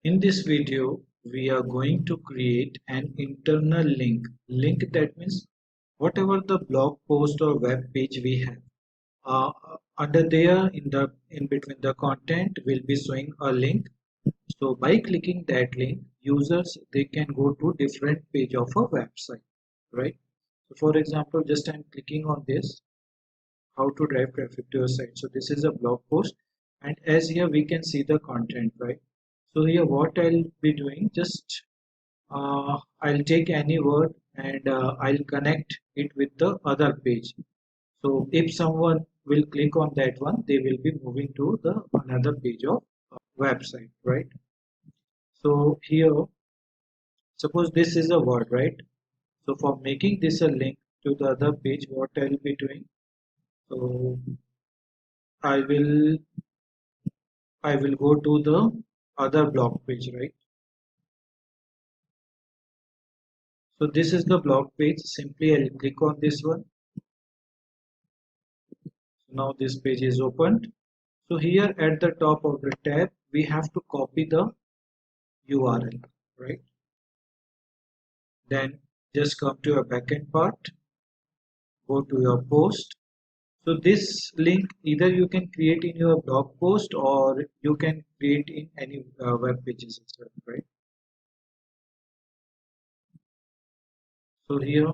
In this video, we are going to create an internal link. Link, that means whatever the blog post or web page we have. Uh, Under there, in between the content, will be showing a link. So by clicking that link, users they can go to different page of a website, right? So for example, just I'm clicking on this, how to drive traffic to your site. So this is a blog post, and as here we can see the content, right? So here what I'll be doing, just I'll take any word and I'll connect it with the other page. So if someone will click on that one, they will be moving to the another page of website, right? So here, suppose this is a word, right? So for making this a link to the other page, what I'll be doing, so I will I will go to the other blog page, right? So this is the blog page. Simply I'll click on this one. So now this page is opened. So here at the top of the tab, we have to copy the URL, right? Then just come to your backend part, go to your post. So this link either you can create in your blog post or you can create in any web pages as well, right? So here,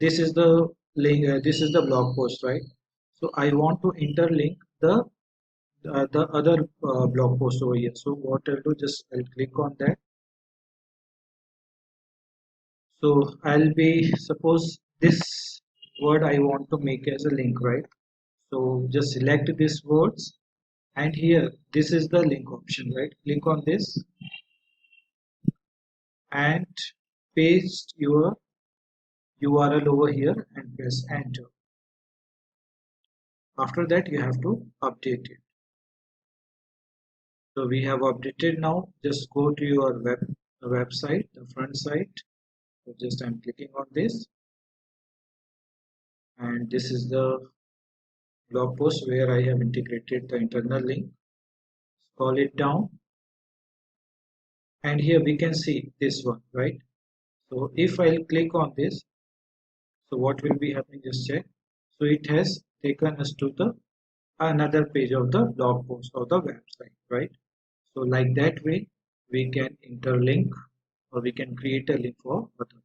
this is the link. This is the blog post, right? So I want to interlink the other blog post over here. So what I'll do, just I'll click on that. So I'll be, suppose this word I want to make as a link, right? So just select these words, and here this is the link option, right? Click on this and paste your URL over here and press enter. After that you have to update it. So we have updated now. Just go to your website, the front site. So just I'm clicking on this, and this is the blog post where I have integrated the internal link. Scroll it down, and here we can see this one, right? So if I'll click on this, so what will be happening, just check. So it has taken us to the another page of the blog post or the website, right? So like that way we can interlink or we can create a link for other